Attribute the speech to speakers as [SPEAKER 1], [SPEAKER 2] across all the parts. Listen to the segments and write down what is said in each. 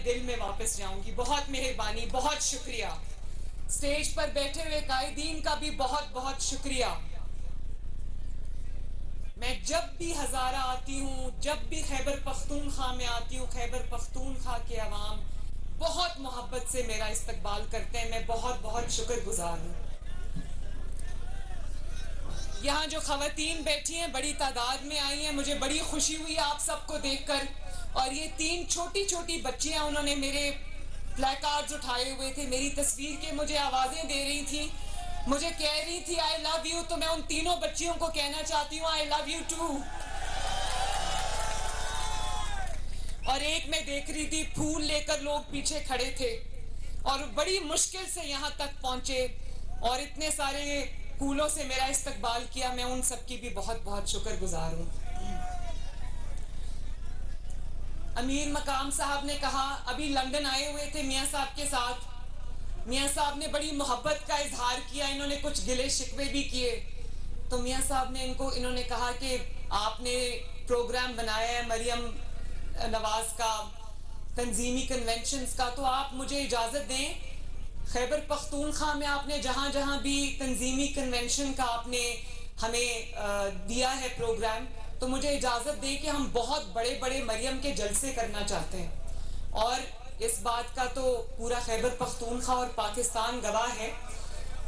[SPEAKER 1] دل میں واپس جاؤں گی. بہت مہربانی, بہت شکریہ. اسٹیج پر بیٹھے ہوئے قائدین کا بھی بہت بہت شکریہ. میں جب بھی ہزارہ آتی ہوں, جب بھی خیبر پختونخوا میں آتی ہوں, خیبر پختونخوا کے عوام بہت محبت سے میرا استقبال کرتے ہیں. میں بہت بہت شکر گزار ہوں. یہاں جو خواتین بیٹھی ہیں بڑی تعداد میں آئی ہیں, مجھے بڑی خوشی ہوئی آپ سب کو دیکھ کر. اور یہ 3 چھوٹی چھوٹی بچیاں, انہوں نے میرے پلے کارڈز اٹھائے ہوئے تھے, میری تصویر کے مجھے آوازیں دے رہی تھیں, مجھے کہہ رہی تھی آئی لو یو. تو میں ان تینوں بچیوں کو کہنا چاہتی ہوں آئی لو یو ٹو. اور ایک میں دیکھ رہی تھی پھول لے کر لوگ پیچھے کھڑے تھے اور بڑی مشکل سے یہاں تک پہنچے اور اتنے سارے پھولوں سے میرا استقبال کیا. میں ان سب کی بھی بہت بہت شکر گزار ہوں. امیر مقام صاحب نے کہا, ابھی لندن آئے ہوئے تھے میاں صاحب کے ساتھ, میاں صاحب نے بڑی محبت کا اظہار کیا, انہوں نے کچھ گلے شکوے بھی کیے. تو میاں صاحب نے انہوں نے کہا کہ آپ نے پروگرام بنایا ہے مریم نواز کا, تنظیمی کنونشنز کا, تو آپ مجھے اجازت دیں خیبر پختونخوا میں آپ نے جہاں جہاں بھی تنظیمی کنونشن کا آپ نے ہمیں دیا ہے پروگرام, تو مجھے اجازت دیں کہ ہم بہت بڑے بڑے مریم کے جلسے کرنا چاہتے ہیں. اور اس بات کا تو پورا خیبر پختونخوا اور پاکستان گواہ ہے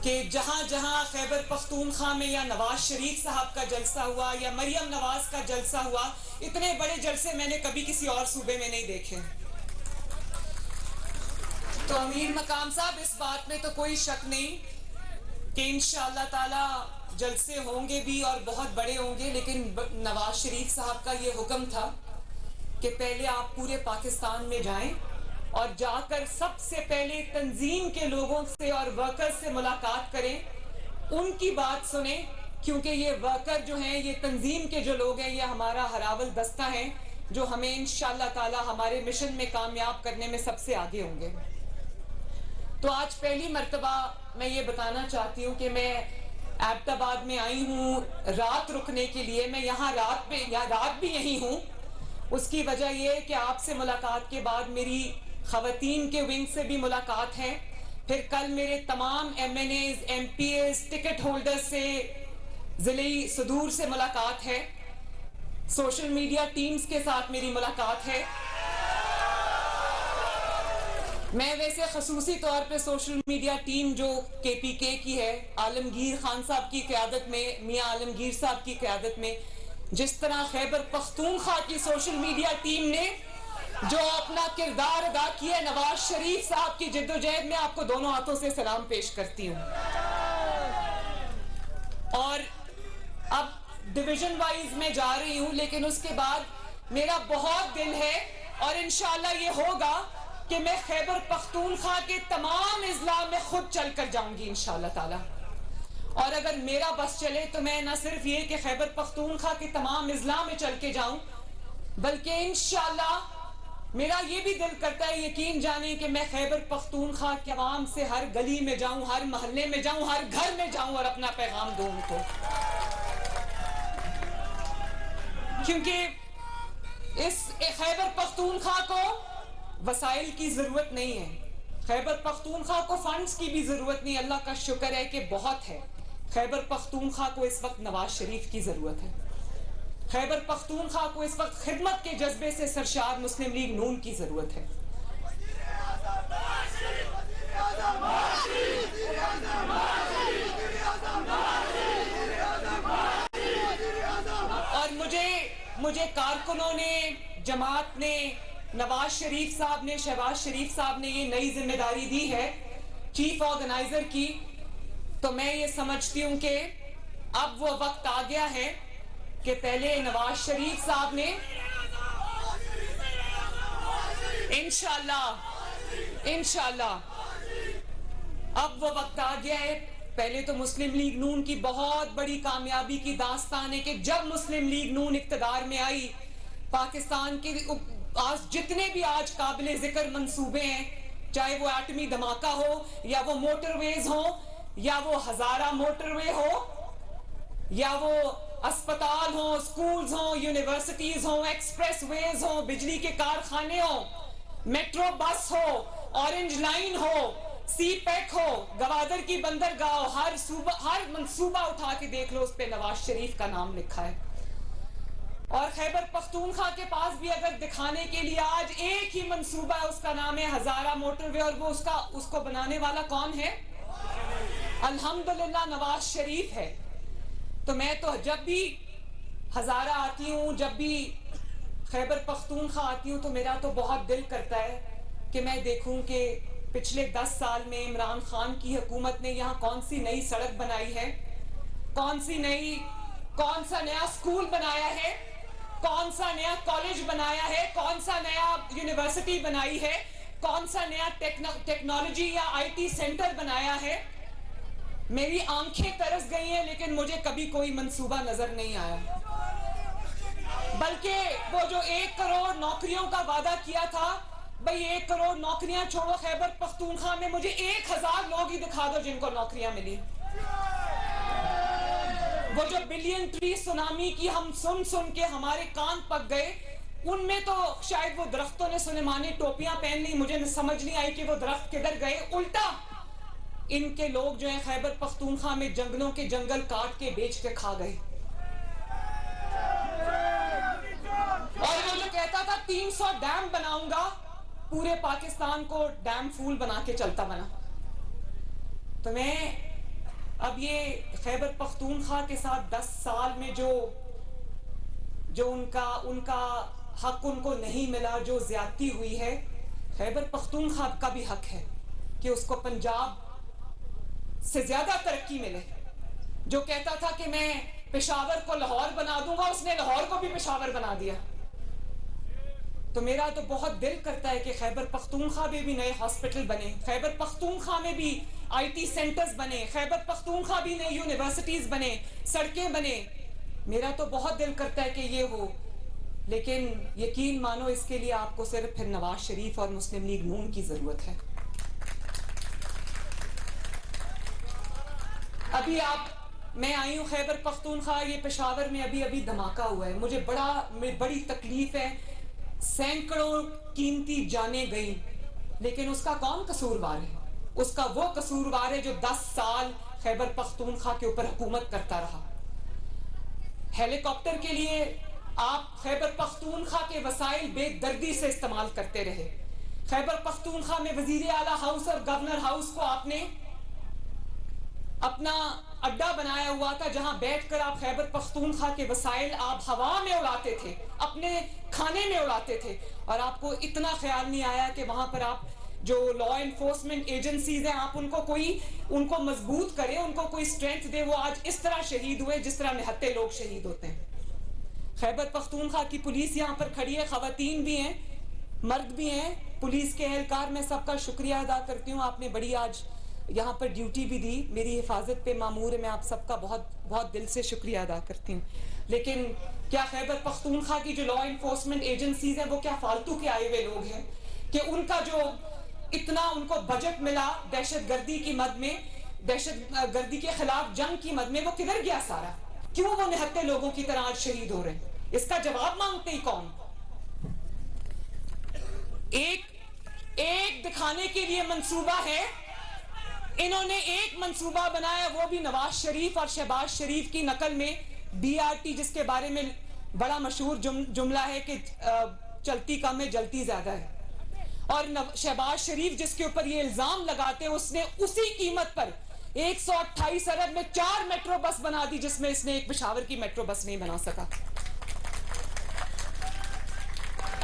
[SPEAKER 1] کہ جہاں جہاں خیبر پختونخوا میں یا نواز شریف صاحب کا جلسہ ہوا یا مریم نواز کا جلسہ ہوا, اتنے بڑے جلسے میں نے کبھی کسی اور صوبے میں نہیں دیکھے. تو امیر مقام صاحب, اس بات میں تو کوئی شک نہیں کہ انشاءاللہ تعالی جلسے ہوں گے بھی اور بہت بڑے ہوں گے, لیکن نواز شریف صاحب کا یہ حکم تھا کہ پہلے آپ پورے پاکستان میں جائیں اور جا کر سب سے پہلے تنظیم کے لوگوں سے اور ورکر سے ملاقات کریں, ان کی بات سنیں, کیونکہ یہ ورکر جو ہیں, یہ تنظیم کے جو لوگ ہیں, یہ ہمارا ہراول دستہ ہیں جو ہمیں انشاءاللہ تعالی ہمارے مشن میں کامیاب کرنے میں سب سے آگے ہوں گے. تو آج پہلی مرتبہ میں یہ بتانا چاہتی ہوں کہ میں ایبٹ آباد میں آئی ہوں رات رکنے کے لیے. میں یہاں رات بھی یہی ہوں. اس کی وجہ یہ ہے کہ آپ سے ملاقات کے بعد میری خواتین کے ونگ سے بھی ملاقات ہے, پھر کل میرے تمام M N As, M P As, ticket holder سے, ضلعی صدور سے ملاقات ہے, سوشل میڈیا ٹیمز کے ساتھ میری ملاقات ہے. میں ویسے خصوصی طور پہ سوشل میڈیا ٹیم جو کے پی کے کی ہے, عالمگیر خان صاحب کی قیادت میں, میاں عالمگیر صاحب کی قیادت میں, جس طرح خیبر پختونخوا کی سوشل میڈیا ٹیم نے جو اپنا کردار ادا کیا, نواز شریف صاحب کی جدوجہد میں آپ کو دونوں ہاتھوں سے سلام پیش کرتی ہوں. اور اب ڈویژن وائز میں جا رہی ہوں, لیکن اس کے بعد میرا بہت دل ہے اور انشاءاللہ یہ ہوگا کہ میں خیبر پختونخوا کے تمام اضلاع میں خود چل کر جاؤں گی انشاءاللہ تعالی. اور اگر میرا بس چلے تو میں نہ صرف یہ کہ خیبر پختونخوا کے تمام اضلاع میں چل کے جاؤں, بلکہ انشاءاللہ میرا یہ بھی دل کرتا ہے, یقین جانیں کہ میں خیبر پختونخوا کے عوام سے ہر گلی میں جاؤں, ہر محلے میں جاؤں, ہر گھر میں جاؤں اور اپنا پیغام دوں ان کو. کیونکہ اس خیبر پختونخوا کو وسائل کی ضرورت نہیں ہے, خیبر پختونخوا کو فنڈز کی بھی ضرورت نہیں. اللہ کا شکر ہے کہ بہت ہے. خیبر پختونخوا کو اس وقت نواز شریف کی ضرورت ہے. خیبر پختونخوا کو اس وقت خدمت کے جذبے سے سرشار مسلم لیگ نون کی ضرورت ہے. اور مجھے کارکنوں نے, جماعت نے, نواز شریف صاحب نے, شہباز شریف صاحب نے یہ نئی ذمہ داری دی ہے چیف آرگنائزر کی, تو میں یہ سمجھتی ہوں کہ اب وہ وقت آ گیا ہے کہ پہلے نواز شریف صاحب نے انشاءاللہ اب وہ وقت آ گیا ہے. پہلے تو مسلم لیگ نون کی بہت بڑی کامیابی کی داستان ہے کہ جب مسلم لیگ نون اقتدار میں آئی, پاکستان کے آج جتنے بھی آج قابل ذکر منصوبے ہیں, چاہے وہ ایٹمی دھماکہ ہو یا وہ موٹر ویز ہو یا وہ ہزارہ موٹر وے ہو یا وہ اسپتال ہوں, سکولز ہوں, یونیورسٹیز ہوں, ایکسپریس ویز ہوں, بجلی کے کارخانے ہوں, میٹرو بس ہو, اورنج لائن ہو, سی پیک ہو, گوادر کی بندرگاہ ہو, ہر منصوبہ اٹھا کے دیکھ لو اس پہ نواز شریف کا نام لکھا ہے. اور خیبر پختونخوا کے پاس بھی اگر دکھانے کے لیے آج ایک ہی منصوبہ ہے, اس کا نام ہے ہزارہ موٹر وے, اور وہ اس کو بنانے والا کون ہے؟ الحمدللہ نواز شریف ہے. تو میں تو جب بھی ہزارہ آتی ہوں, جب بھی خیبر پختونخوا آتی ہوں, تو میرا تو بہت دل کرتا ہے کہ میں دیکھوں کہ پچھلے 10 سال میں عمران خان کی حکومت نے یہاں کون سی نئی سڑک بنائی ہے, کون سا نیا اسکول بنایا ہے, کون سا نیا کالج بنایا ہے, کون سا نیا یونیورسٹی بنائی ہے, کون سا نیا ٹیکنالوجی یا آئی ٹی سینٹر بنایا ہے. میری آنکھیں ترس گئی ہیں, لیکن مجھے کبھی کوئی منصوبہ نظر نہیں آیا. بلکہ وہ جو 1 کروڑ نوکریوں کا وعدہ کیا تھا, بھئی 1 کروڑ نوکریاں چھوڑو, خیبر پختونخوا میں مجھے 1000 لوگ ہی دکھا دو جن کو نوکریاں ملی. وہ جو بلین ٹری سونامی کی ہم سن کے ہمارے کان پک گئے, ان میں تو شاید وہ درختوں نے سلیمانی ٹوپیاں پہن لی, مجھے سمجھ نہیں آئی کہ وہ درخت کدھر گئے. الٹا ان کے لوگ جو ہیں خیبر پختونخوا میں جنگلوں کے جنگل کاٹ کے بیچ کے کھا گئے. اور وہ جو کہتا تھا 300 ڈیم بناؤں گا, پورے پاکستان کو ڈیم فول بنا کے چلتا بنا. تو میں اب یہ خیبر پختونخوا کے ساتھ 10 سال میں جو ان کا حق ان کو نہیں ملا, جو زیادتی ہوئی ہے, خیبر پختونخوا کا بھی حق ہے کہ اس کو پنجاب سے زیادہ ترقی ملے. جو کہتا تھا کہ میں پشاور کو لاہور بنا دوں گا, اس نے لاہور کو بھی پشاور بنا دیا. تو میرا تو بہت دل کرتا ہے کہ خیبر پختونخوا میں بھی نئے ہاسپٹل بنے, خیبر پختونخوا میں بھی آئی ٹی سینٹرز بنے, خیبر پختونخوا بھی نئی یونیورسٹیز بنے, سڑکیں بنے. میرا تو بہت دل کرتا ہے کہ یہ ہو, لیکن یقین مانو اس کے لیے آپ کو صرف پھر نواز شریف اور مسلم لیگ نون کی ضرورت ہے. ابھی میں آئی ہوں خیبر پختونخوا, یہ پشاور میں ابھی دھماکہ ہوا ہے, مجھے بڑی تکلیف ہے. سینکڑوں قیمتی جانیں گئیں, لیکن اس کا کون قصوروار ہے؟ اس کا وہ قصوروار ہے جو 10 سال خیبر پختونخوا کے اوپر حکومت کرتا رہا. ہیلی کاپٹر کے لیے آپ خیبر پختونخوا کے وسائل بے دردی سے استعمال کرتے رہے. خیبر پختونخوا میں وزیر اعلیٰ ہاؤس اور گورنر ہاؤس کو آپ نے اپنا اڈا بنایا ہوا تھا, جہاں بیٹھ کر آپ خیبر پختونخوا کے وسائل آپ ہوا میں اڑاتے تھے, اپنے کھانے میں اڑاتے تھے. اور آپ کو اتنا خیال نہیں آیا کہ وہاں پر آپ جو لا انفورسمنٹ ایجنسیز ہیں, آپ ان کو مضبوط کریں, ان کو کوئی اسٹرینتھ دے. وہ آج اس طرح شہید ہوئے جس طرح نہتے لوگ شہید ہوتے ہیں. خیبر پختونخوا کی پولیس یہاں پر کھڑی ہے, خواتین بھی ہیں, مرد بھی ہیں, پولیس کے اہلکار, میں سب کا شکریہ ادا کرتی ہوں. آپ نے بڑی آج یہاں پر ڈیوٹی بھی دی, میری حفاظت پہ مامور ہے, میں آپ سب کا بہت بہت دل سے شکریہ ادا کرتی ہوں. لیکن کیا خیبر پختونخوا کی جو لا انفورسمنٹ ایجنسیز ہیں وہ کیا فالتو کے آئے ہوئے لوگ ہیں کہ ان کا جو اتنا ان کو بجٹ ملا دہشت گردی کی مد میں, دہشت گردی کے خلاف جنگ کی مد میں, وہ کدھر گیا سارا؟ کیوں وہ نہتے لوگوں کی طرح آج شہید ہو رہے ہیں؟ اس کا جواب مانگتے ہی کون؟ ایک دکھانے کے لیے منصوبہ ہے, انہوں نے ایک منصوبہ بنایا, وہ بھی نواز شریف اور شہباز شریف کی نقل میں, BRT, جس کے بارے میں بڑا مشہور جملہ ہے کہ چلتی کم ہے جلتی زیادہ ہے. اور شہباز شریف جس کے اوپر یہ الزام لگاتے ہیں, اس نے اسی قیمت پر 128 ارب میں 4 میٹرو بس بنا دی, جس میں اس نے ایک پشاور کی میٹرو بس نہیں بنا سکا.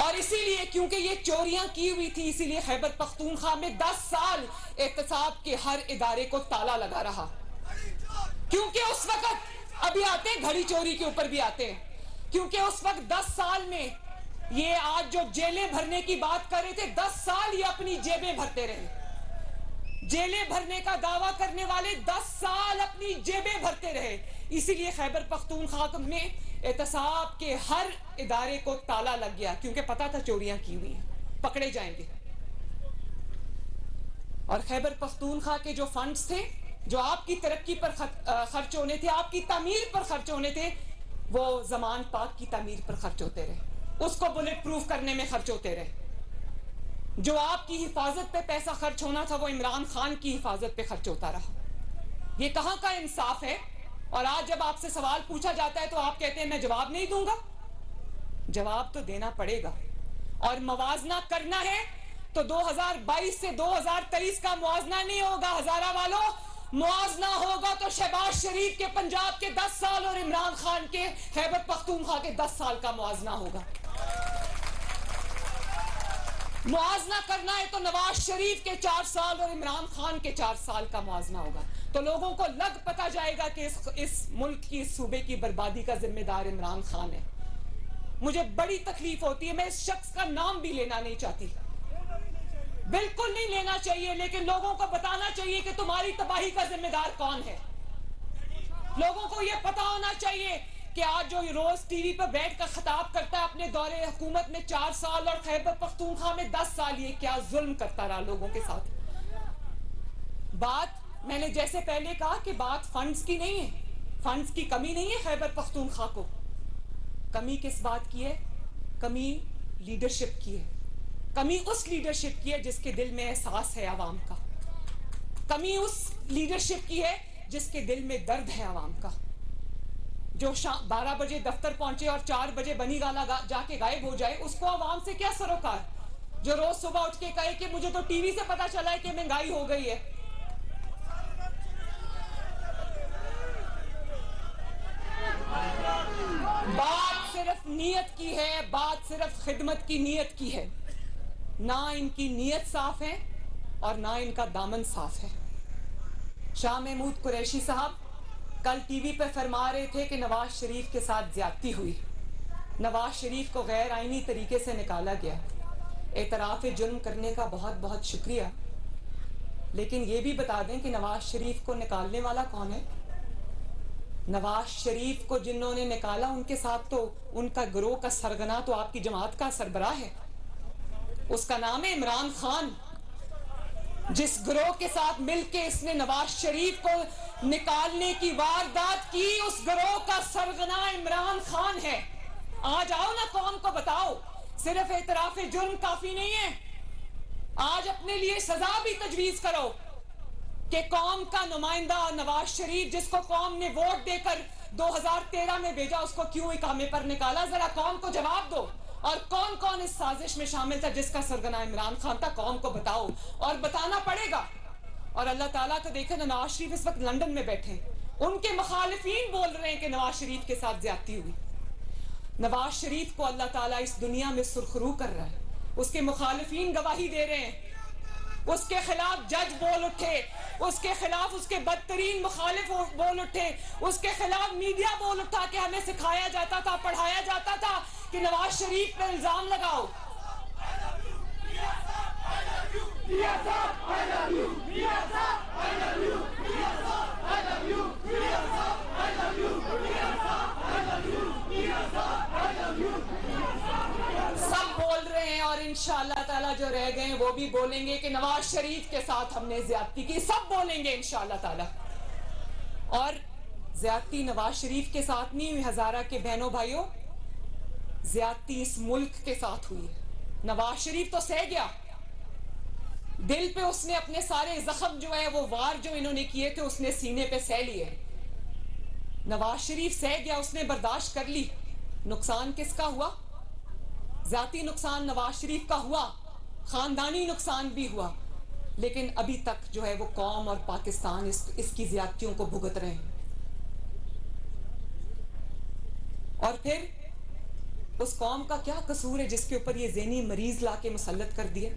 [SPEAKER 1] اور اسی لیے کیونکہ یہ چوریاں کی ہوئی تھی, اسی لیے خیبر پختونخوا میں 10 سال احتساب کے ہر ادارے کو تالا لگا رہا. کیونکہ اس وقت ابھی آتے ہیں, گھڑی چوری کے اوپر بھی آتے ہیں, کیونکہ اس وقت 10 سال میں یہ آج جو جیلیں بھرنے کی بات کر رہے تھے, 10 سال یہ اپنی جیبیں بھرتے رہے. جیلیں بھرنے کا دعویٰ کرنے والے 10 سال اپنی جیبیں بھرتے رہے. اسی لیے خیبر پختونخوا میں احتساب کے ہر ادارے کو تالا لگ گیا, کیونکہ پتا تھا چوریاں کی ہوئی ہیں, پکڑے جائیں گے. اور خیبر پختونخوا کے جو فنڈز تھے, جو آپ کی ترقی پر خرچ ہونے تھے, آپ کی تعمیر پر خرچ ہونے تھے, وہ زمان پاک کی تعمیر پر خرچ ہوتے رہے, اس کو بلٹ پروف کرنے میں خرچ ہوتے رہے. جو آپ کی حفاظت پہ پیسہ خرچ ہونا تھا وہ عمران خان کی حفاظت پہ خرچ ہوتا رہا. یہ کہاں کا انصاف ہے؟ اور آج جب آپ سے سوال پوچھا جاتا ہے تو آپ کہتے ہیں میں جواب نہیں دوں گا. جواب تو دینا پڑے گا. اور موازنہ کرنا ہے تو 2022 سے 2023 کا موازنہ نہیں ہوگا ہزارہ والوں. موازنہ ہوگا تو شہباز شریف کے پنجاب کے 10 سال اور عمران خان کے خیبر پختونخوا کے 10 سال کا موازنہ ہوگا. موازنہ کرنا ہے تو نواز شریف کے 4 سال اور عمران خان کے 4 سال کا موازنہ ہوگا. تو لوگوں کو لگ پتا جائے گا کہ اس ملک کی اس صوبے کی بربادی کا ذمہ دار عمران خان ہے. مجھے بڑی تکلیف ہوتی ہے, میں اس شخص کا نام بھی لینا نہیں چاہتی, بالکل نہیں لینا چاہیے, لیکن لوگوں کو بتانا چاہیے کہ تمہاری تباہی کا ذمہ دار کون ہے. لوگوں کو یہ پتا ہونا چاہیے کہ آج جو روز ٹی وی پر بیٹھ کر خطاب کرتا ہے اپنے دور حکومت میں 4 سال اور خیبر پختونخوا میں 10 سال, یہ کیا ظلم کرتا رہا لوگوں کے ساتھ. بات میں نے جیسے پہلے کہا کہ بات فنڈز کی نہیں ہے, فنڈز کی کمی نہیں ہے خیبر پختونخوا کو. کمی کس بات کی ہے؟ کمی لیڈرشپ کی ہے. کمی اس لیڈرشپ کی ہے جس کے دل میں احساس ہے عوام کا. کمی اس لیڈرشپ کی ہے جس کے دل میں درد ہے عوام کا. جو 12 بجے دفتر پہنچے اور 4 بجے بنی گالا جا کے غائب ہو جائے, اس کو عوام سے کیا سروکار. جو روز صبح اٹھ کے کہے کہ مجھے تو ٹی وی سے پتا چلا ہے کہ مہنگائی ہو گئی ہے. بات صرف نیت کی ہے, بات صرف خدمت کی نیت کی ہے. نہ ان کی نیت صاف ہے اور نہ ان کا دامن صاف ہے. شاہ محمود قریشی صاحب کل ٹی وی پہ فرما رہے تھے کہ نواز شریف کے ساتھ زیادتی ہوئی, نواز شریف کو غیر آئینی طریقے سے نکالا گیا. اعتراف جرم کرنے کا بہت بہت شکریہ, لیکن یہ بھی بتا دیں کہ نواز شریف کو نکالنے والا کون ہے. نواز شریف کو جنہوں نے نکالا ان کے ساتھ تو ان کا گروہ کا سرغنہ تو آپ کی جماعت کا سربراہ ہے, اس کا نام ہے عمران خان. جس گروہ کے ساتھ مل کے اس نے نواز شریف کو نکالنے کی واردات کی, اس گروہ کا سرغنہ عمران خان ہے. آج آؤ نا قوم کو بتاؤ, صرف اعتراف جرم کافی نہیں ہے, آج اپنے لیے سزا بھی تجویز کرو کہ قوم کا نمائندہ نواز شریف جس کو قوم نے ووٹ دے کر 2013 میں بھیجا, اس کو کیوں اقامے پر نکالا. ذرا قوم کو جواب دو. اور کون کون اس سازش میں شامل تھا جس کا سرغنہ عمران خان تھا, قوم کو بتاؤ, اور بتانا پڑے گا. اور اللہ تعالیٰ کو دیکھیں, نواز شریف اس وقت لندن میں بیٹھے ہیں, ان کے مخالفین بول رہے ہیں کہ نواز شریف کے ساتھ زیادتی ہوئی. نواز شریف کو اللہ تعالیٰ اس دنیا میں سرخرو کر رہا ہے, اس کے مخالفین گواہی دے رہے ہیں, اس کے خلاف جج بول اٹھے, اس کے خلاف اس کے بدترین مخالف بول اٹھے, اس کے خلاف میڈیا بول اٹھا کہ ہمیں سکھایا جاتا تھا, پڑھایا جاتا تھا کہ نواز شریف پہ الزام لگاؤ. سب بول رہے ہیں اور انشاءاللہ تعالیٰ جو رہ گئے ہیں وہ بھی بولیں گے کہ نواز شریف کے ساتھ ہم نے زیادتی کی. سب بولیں گے انشاءاللہ تعالیٰ. اور زیادتی نواز شریف کے ساتھ نہیں ہوئی ہزارہ کے بہنوں بھائیوں, زیادتی اس ملک کے ساتھ ہوئی ہے. نواز شریف تو سہ گیا, دل پہ اس نے اپنے سارے زخم جو ہے وہ وار جو انہوں نے کیے تھے اس نے سینے پہ سہ لیے. نواز شریف سہ گیا, اس نے برداشت کر لی. نقصان کس کا ہوا؟ ذاتی نقصان نواز شریف کا ہوا, خاندانی نقصان بھی ہوا, لیکن ابھی تک جو ہے وہ قوم اور پاکستان اس کی زیادتیوں کو بھگت رہے ہیں. اور پھر اس قوم کا کیا قصور ہے جس کے اوپر یہ ذہنی مریض لا کے مسلط کر دیا,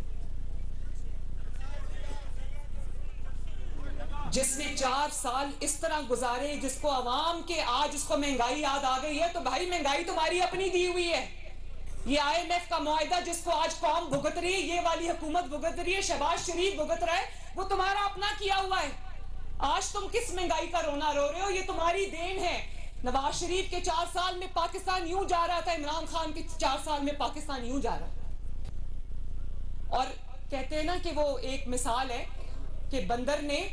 [SPEAKER 1] جس نے 4 سال اس طرح گزارے, جس کو عوام کے آج اس کو مہنگائی یاد آ گئی ہے. تو بھائی مہنگائی تمہاری اپنی دی ہوئی ہے. یہ IMF کا معاہدہ جس کو آج قوم بھگت رہی ہے, یہ والی حکومت بھگت رہی ہے, شہباز شریف بھگت رہا ہے, وہ تمہارا اپنا کیا ہوا ہے. آج تم کس مہنگائی کا رونا رو رہے ہو؟ یہ تمہاری دین ہے. نواز شریف کے 4 سال میں پاکستان یوں جا رہا تھا, عمران خان کے 4 سال میں پاکستان یوں جا رہا ہے. اور کہتے ہیں نا کہ وہ ایک مثال ہے کہ بندر نے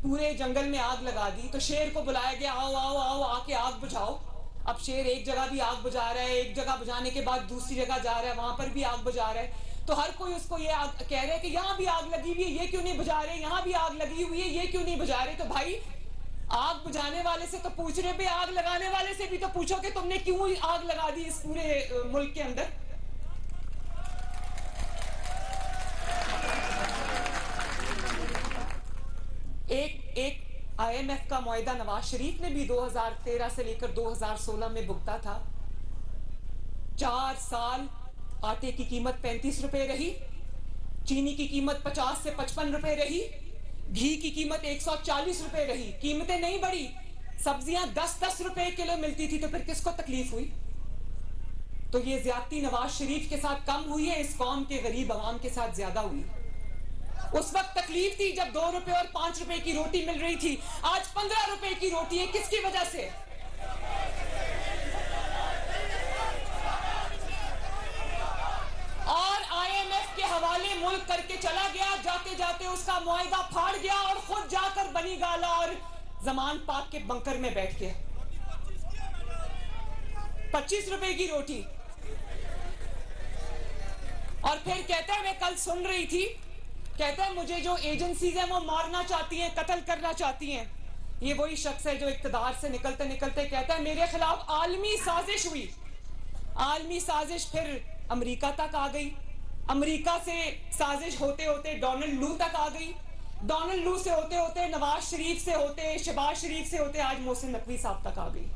[SPEAKER 1] پورے جنگل میں آگ لگا دی, تو شیر کو بلایا گیا, آؤ آؤ آؤ آ کے آگ بجھاؤ. اب شیر ایک جگہ بھی آگ بجھا رہا ہے, ایک جگہ بجھانے کے بعد دوسری جگہ جا رہا ہے, وہاں پر بھی آگ بجھا رہا ہے. تو ہر کوئی اس کو یہ کہہ رہا ہے کہ یہاں بھی آگ لگی ہوئی ہے یہ کیوں نہیں بجھا رہے, یہاں بھی آگ لگی ہوئی ہے یہ کیوں نہیں بجھا رہے. تو بھائی آگ بجھانے والے سے تو پوچھ رہے, آگ لگانے والے سے بھی تو پوچھو کہ تم نے کیوں آگ لگا دی اس پورے ملک کے اندر. ایک آئی ایم ایف کا معاہدہ نواز شریف نے بھی 2013 سے لے کر 2016 میں بھگتا تھا. 4 سال آٹے کی قیمت 35 روپے رہی, چینی کی قیمت 50 سے 55 روپے رہی, گھی کی قیمت 140 روپے رہی, قیمتیں نہیں بڑھی. سبزیاں 10-10 روپے کلو ملتی تھی, تو پھر کس کو تکلیف ہوئی؟ تو یہ زیادتی نواز شریف کے ساتھ کم ہوئی ہے, اس قوم کے غریب عوام کے ساتھ زیادہ ہوئی. اس وقت تکلیف تھی جب 2 روپے اور 5 روپے کی روٹی مل رہی تھی, آج 15 روپے کی روٹی ہے. کس کی وجہ سے؟ اور آئی ایم ایف کے حوالے ملک کر کے چلا گیا, جاتے جاتے اس کا معاہدہ پھاڑ گیا اور خود جا کر بنی گالا اور زمان پاک کے بنکر میں بیٹھ گیا. 25 روپے کی روٹی. اور پھر کہتا ہے, میں کل سن رہی تھی, کہتا ہے مجھے جو ایجنسیز ہیں وہ مارنا چاہتی ہیں, قتل کرنا چاہتی ہیں. یہ وہی شخص ہے جو اقتدار سے نکلتے نکلتے کہتا ہے میرے خلاف عالمی سازش ہوئی. عالمی سازش پھر امریکہ تک آ گئی, امریکہ سے سازش ہوتے ہوتے ڈونلڈ لو تک آ گئی, ڈونلڈ لو سے ہوتے ہوتے نواز شریف سے ہوتے, شہباز شریف سے ہوتے آج محسن نقوی صاحب تک آ گئی.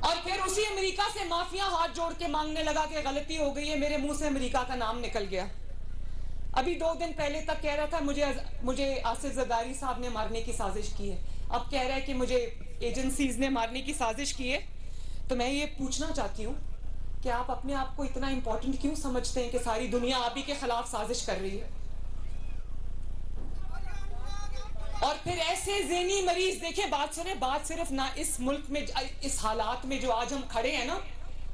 [SPEAKER 1] اور پھر اسی امریکہ سے مافیا ہاتھ جوڑ کے مانگنے لگا کہ غلطی ہو گئی ہے, میرے منہ سے امریکہ کا نام نکل گیا. ابھی 2 دن پہلے تک کہہ رہا تھا مجھے آصف زرداری صاحب نے مارنے کی سازش کی ہے, اب کہہ رہا ہے کہ مجھے ایجنسیز نے مارنے کی سازش کی ہے. تو میں یہ پوچھنا چاہتی ہوں کہ آپ اپنے آپ کو اتنا امپورٹنٹ کیوں سمجھتے ہیں کہ ساری دنیا آپ ہی کے خلاف سازش کر رہی ہے؟ اور پھر ایسے ذہنی مریض, دیکھیں بات سنیں, بات صرف نہ اس ملک میں اس حالات میں جو آج ہم کھڑے ہیں نا,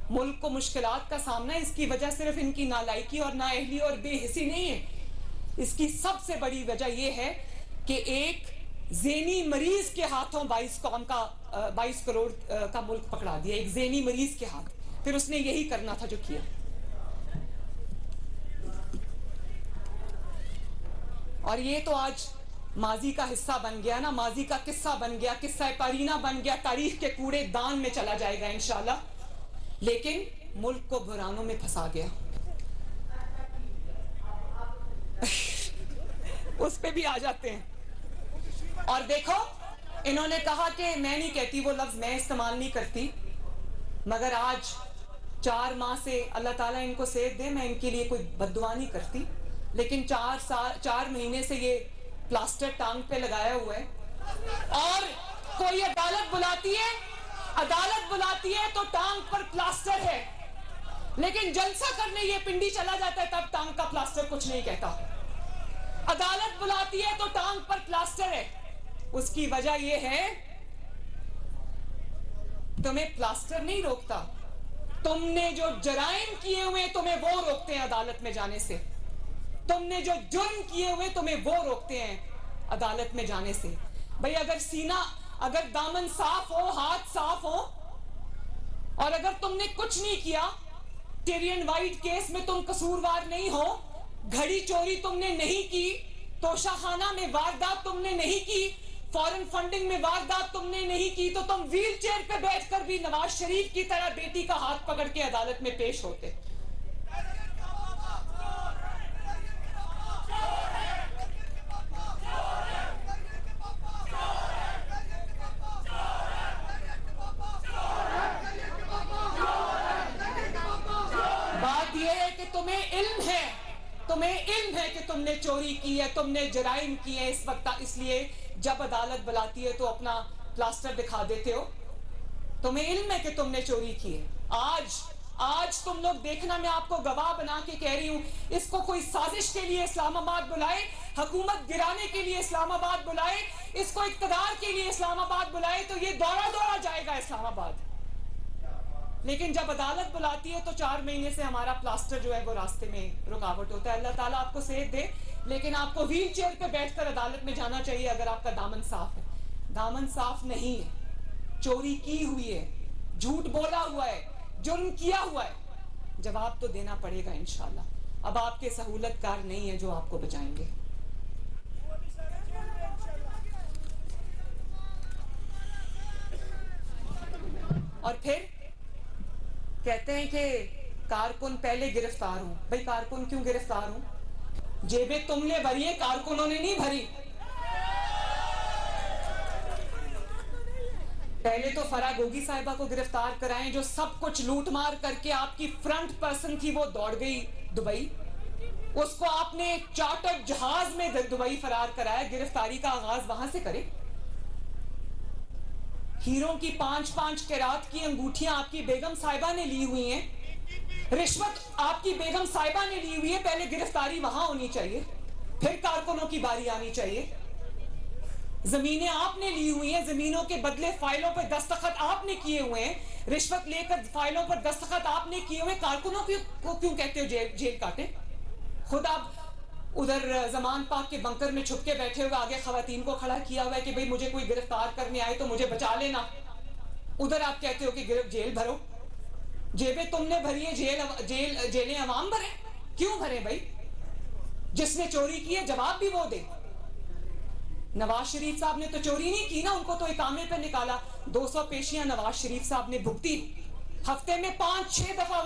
[SPEAKER 1] ملک کو مشکلات کا سامنا ہے, اس کی وجہ صرف ان کی نالائکی اور نااہلی اور بے حسی نہیں ہے. اس کی سب سے بڑی وجہ یہ ہے کہ ایک ذہنی مریض کے ہاتھوں 22 کروڑ کا ملک پکڑا دیا, ایک ذہنی مریض کے ہاتھ. پھر اس نے یہی کرنا تھا جو کیا. اور یہ تو آج ماضی کا حصہ بن گیا نا, ماضی کا قصہ بن گیا, قصہ پارینہ بن گیا, تاریخ کے کوڑے دان میں چلا جائے گا انشاءاللہ. لیکن ملک کو بحرانوں میں پھنسا گیا. اس پہ بھی آ جاتے ہیں. اور دیکھو انہوں نے کہا کہ میں نہیں کہتی, وہ لفظ میں استعمال نہیں کرتی, مگر آج 4 ماہ سے اللہ تعالیٰ ان کو صحت دے, میں ان کے لیے کوئی بد دعا نہیں کرتی, لیکن 4 مہینے سے یہ پلاسٹر ٹانگ پہ لگایا ہوا ہے. اور کوئی عدالت بلاتی ہے تو ٹانگ پر پلاسٹر ہے, لیکن جلسہ کرنے یہ پنڈی چلا جاتا ہے تب ٹانگ کا پلاسٹر کچھ نہیں کہتا. عدالت بلاتی ہے تو ٹانگ پر پلاسٹر ہے. اس کی وجہ یہ ہے تمہیں پلاسٹر نہیں روکتا, تم نے جو جرائم کیے ہوئے تمہیں وہ روکتے ہیں عدالت میں جانے سے. تم نے جو جرم کیے ہوئے تمہیں وہ روکتے ہیں عدالت میں جانے سے. بھئی اگر سینہ, اگر دامن صاف ہو, ہاتھ صاف ہو, اور اگر تم نے کچھ نہیں کیا, ٹیرین وائٹ کیس میں تم قصوروار نہیں ہو, گھڑی چوری تم نے نہیں کی, توشہ خانہ میں واردات تم نے نہیں کی, فورن فنڈنگ میں واردات تم نے نہیں کی, تو تم ویل چیئر پہ بیٹھ کر بھی نواز شریف کی طرح بیٹی کا ہاتھ پکڑ کے عدالت میں پیش ہوتے. بات یہ ہے کہ تمہیں علم ہے کہ تم نے چوری کی ہے, تم نے جرائم کی ہے. اس وقت اس لیے جب عدالت بلاتی ہے تو اپنا پلاسٹر دکھا دیتے ہو. تمہیں علم ہے کہ تم نے چوری کی ہے. آج تم لوگ دیکھنا, میں آپ کو گواہ بنا کے کہہ رہی ہوں, اس کو کوئی سازش کے لیے اسلام آباد بلائے, حکومت گرانے کے لیے اسلام آباد بلائے, اس کو اقتدار کے لیے اسلام آباد بلائے, تو یہ دورہ جائے گا اسلام آباد. لیکن جب عدالت بلاتی ہے تو 4 مہینے سے ہمارا پلاسٹر جو ہے وہ راستے میں رکاوٹ ہوتا ہے. اللہ تعالیٰ آپ کو صحت دے, لیکن آپ کو ویل چیئر پہ بیٹھ کر عدالت میں جانا چاہیے اگر آپ کا دامن صاف ہے. دامن صاف نہیں ہے, چوری کی ہوئی ہے, جھوٹ بولا ہوا ہے, جرم کیا ہوا ہے، جواب تو دینا پڑے گا انشاءاللہ. اب آپ کے سہولت کار نہیں ہیں جو آپ کو بچائیں گے. اور پھر کہتے ہیں کہ کارکن پہلے گرفتار ہوں. بھئی کارکن کیوں گرفتار ہوں؟ جیبیں تم نے بھری ہیں، کارکنوں نے نہیں بھری. پہلے تو فرح گوگی صاحبہ کو گرفتار کرائیں جو سب کچھ لوٹ مار کر کے آپ کی فرنٹ پرسن تھی، وہ دوڑ گئی دبئی. اس کو آپ نے چارٹر جہاز میں دبئی فرار کرایا. گرفتاری کا آغاز وہاں سے کرے. ہیروں کی 5 کیرات کی انگوٹھیاں آپ کی بیگم صاحبہ نے لی ہوئی ہیں، رشوت آپ کی بیگم صاحبہ نے لی ہوئی ہے. پہلے گرفتاری وہاں ہونی چاہیے، پھر کارکنوں کی باری آنی چاہیے. زمینیں آپ نے لی ہوئی ہیں، زمینوں کے بدلے فائلوں پر دستخط آپ نے کیے ہوئے ہیں، رشوت لے کر فائلوں پر دستخط آپ نے کیے ہوئے. کارکنوں کو کیوں کہتے ہو جیل کاٹے؟ خود آپ ادھر زمان پاک کے بنکر میں چھپ کے بیٹھے ہوئے، آگے خواتین کو کھڑا کیا ہوا ہے کہ بھئی مجھے کوئی گرفتار کرنے آئے تو مجھے بچا لینا. ادھر آپ کہتے ہو کہ جیل بھرو. جیبیں تم نے بھری ہیں، جیلیں عوام بھرے. کیوں بھرے بھائی؟ جس نے چوری کی ہے جواب بھی وہ دے. نواز شریف صاحب نے تو چوری نہیں کی نا، ان کو تو اقامے پہ نکالا. 200 پیشیاں نواز شریف صاحب نے بھگتی. ہفتے میں 5-6 دفعہ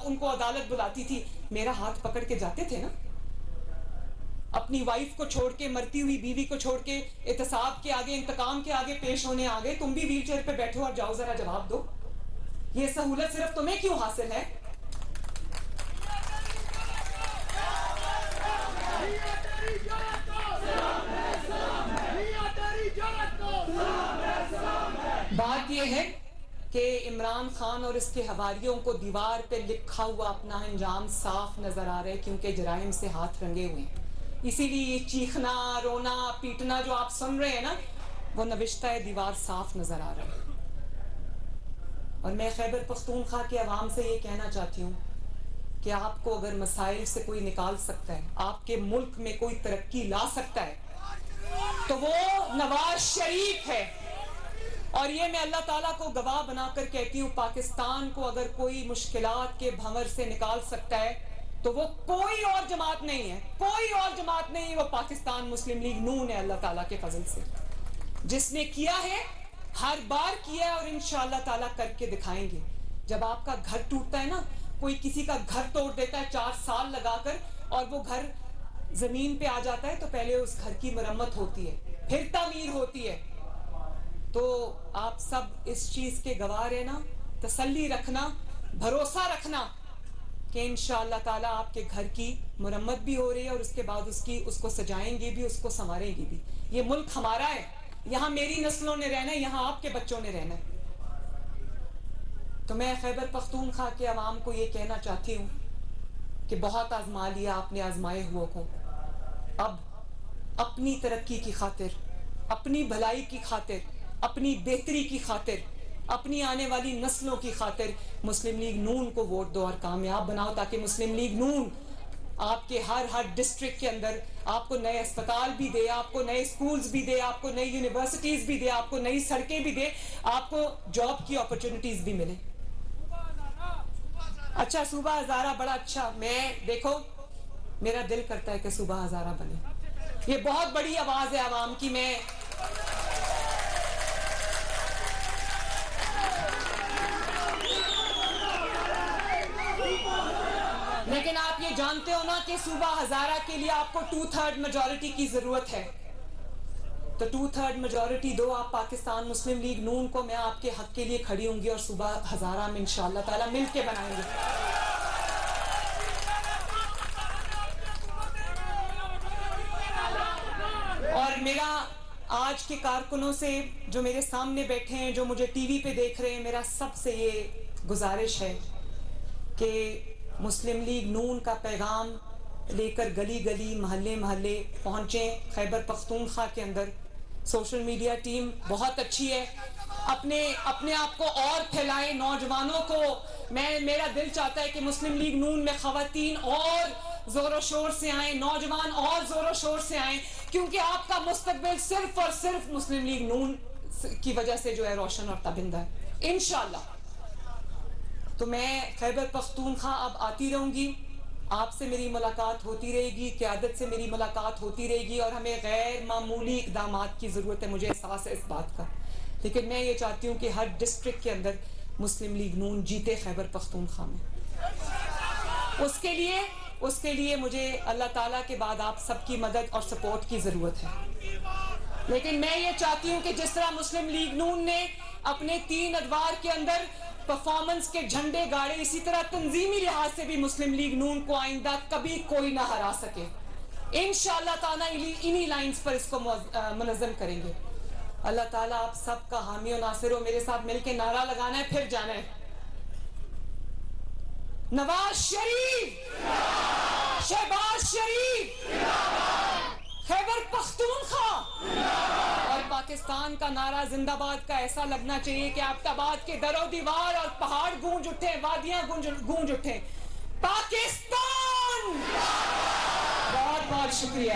[SPEAKER 1] ان کو عدالت بلاتی تھی. میرا ہاتھ پکڑ کے جاتے تھے نا. اپنی وائف کو چھوڑ کے، مرتی ہوئی بیوی کو چھوڑ کے احتساب کے آگے، انتقام کے آگے پیش ہونے آگے. تم بھی ویل چیئر پہ بیٹھو اور جاؤ ذرا جواب دو. یہ سہولت صرف تمہیں کیوں حاصل ہے؟ بات یہ ہے کہ عمران خان اور اس کے حواریوں کو دیوار پہ لکھا ہوا اپنا انجام صاف نظر آ رہا ہے، کیونکہ جرائم سے ہاتھ رنگے ہوئے ہیں. اسی لیے یہ چیخنا، رونا، پیٹنا جو آپ سن رہے ہیں نا، وہ نوشتہ ہے دیوار صاف نظر آ رہا ہے. اور میں خیبر پختونخوا کے عوام سے یہ کہنا چاہتی ہوں کہ آپ کو اگر مسائل سے کوئی نکال سکتا ہے، آپ کے ملک میں کوئی ترقی لا سکتا ہے، تو وہ نواز شریف ہے. اور یہ میں اللہ تعالیٰ کو گواہ بنا کر کہتی ہوں، پاکستان کو اگر کوئی مشکلات کے بھنور سے نکال سکتا ہے تو وہ کوئی اور جماعت نہیں ہے، کوئی اور جماعت نہیں. وہ پاکستان مسلم لیگ نون ہے، اللہ تعالیٰ کے فضل سے. جس نے کیا ہے، ہر بار کیا ہے، اور انشاءاللہ تعالیٰ کر کے دکھائیں گے. جب آپ کا گھر ٹوٹتا ہے نا، کوئی کسی کا گھر توڑ دیتا ہے 4 سال لگا کر، اور وہ گھر زمین پہ آ جاتا ہے، تو پہلے اس گھر کی مرمت ہوتی ہے، پھر تعمیر ہوتی ہے. تو آپ سب اس چیز کے گواہ رہنا، تسلی رکھنا، بھروسہ رکھنا کہ انشاءاللہ تعالیٰ آپ کے گھر کی مرمت بھی ہو رہی ہے، اور اس کے بعد اس کو سجائیں گے بھی، اس کو سنواریں گے بھی. یہ ملک ہمارا ہے، یہاں میری نسلوں نے رہنا ہے، یہاں آپ کے بچوں نے رہنا ہے. تو میں خیبر پختونخوا کے عوام کو یہ کہنا چاہتی ہوں کہ بہت آزما لیا آپ نے آزمائے ہوئے کو. اب اپنی ترقی کی خاطر، اپنی بھلائی کی خاطر، اپنی بہتری کی خاطر، اپنی آنے والی نسلوں کی خاطر مسلم لیگ نون کو ووٹ دو اور کامیاب بناؤ، تاکہ مسلم لیگ نون آپ کے ہر ڈسٹرکٹ کے اندر آپ کو نئے اسپتال بھی دے، آپ کو نئے سکولز بھی دے، آپ کو نئی یونیورسٹیز بھی دے، آپ کو نئی سڑکیں بھی دے، آپ کو جاب کی اپرچونٹیز بھی ملے. اچھا، صوبہ ہزارہ بڑا اچھا. میں دیکھو، میرا دل کرتا ہے کہ صوبہ ہزارہ بنے. یہ بہت بڑی آواز ہے عوام کی. میں لیکن آپ یہ جانتے ہو نا کہ صوبہ ہزارہ کے لیے آپ کو 2/3 میجورٹی کی ضرورت ہے. تو 2/3 میجورٹی دو آپ پاکستان مسلم لیگ نون کو. میں آپ کے حق کے لیے کھڑی ہوں گی، اور صوبہ ہزارہ میں انشاءاللہ تعالیٰ مل کے بنائیں گے. اور میرا آج کے کارکنوں سے جو میرے سامنے بیٹھے ہیں، جو مجھے ٹی وی پہ دیکھ رہے ہیں، میرا سب سے یہ گزارش ہے کہ مسلم لیگ نون کا پیغام لے کر گلی گلی، محلے محلے پہنچیں. خیبر پختونخوا کے اندر سوشل میڈیا ٹیم بہت اچھی ہے، اپنے آپ کو اور پھیلائیں. نوجوانوں کو میرا دل چاہتا ہے کہ مسلم لیگ نون میں خواتین اور زور و شور سے آئیں، نوجوان اور زور و شور سے آئیں، کیونکہ آپ کا مستقبل صرف اور صرف مسلم لیگ نون کی وجہ سے جو ہے روشن اور تابندہ ہے انشاءاللہ. تو میں خیبر پختونخوا اب آتی رہوں گی, آپ سے میری ملاقات ہوتی رہے گی, قیادت سے میری ملاقات ہوتی رہے گی, اور ہمیں غیر معمولی اقدامات کی ضرورت ہے, مجھے احساس ہے اس بات کا. لیکن میں یہ چاہتی ہوں کہ ہر ڈسٹرکٹ کے اندر مسلم لیگ نون جیتے خیبر پختونخوا میں. اس کے لیے مجھے اللہ تعالیٰ کے بعد آپ سب کی مدد اور سپورٹ کی ضرورت ہے. لیکن میں یہ چاہتی ہوں کہ جس طرح مسلم لیگ نون نے اپنے 3 ادوار کے اندر پرفارمنس کے جھنڈے گاڑے, اسی طرح تنظیمی لحاظ سے بھی مسلم لیگ نون کو آئندہ کبھی کوئی نہ ہرا سکے. انشاءاللہ تعالیٰ انہی لائنز پر اس کو منظم کریں گے. اللہ تعالیٰ آپ سب کا حامی و ناصر ہو. میرے ساتھ مل کے نعرہ لگانا ہے, پھر جانا ہے. نواز شریف, شہباز شریف, خیبر پختونخوا, اور پاکستان کا نعرہ زندہ باد کا ایسا لگنا چاہیے کہ آباد آباد کے در و دیوار اور پہاڑ گونج اٹھیں, وادیاں گونج اٹھیں. پاکستان! بہت بہت شکریہ.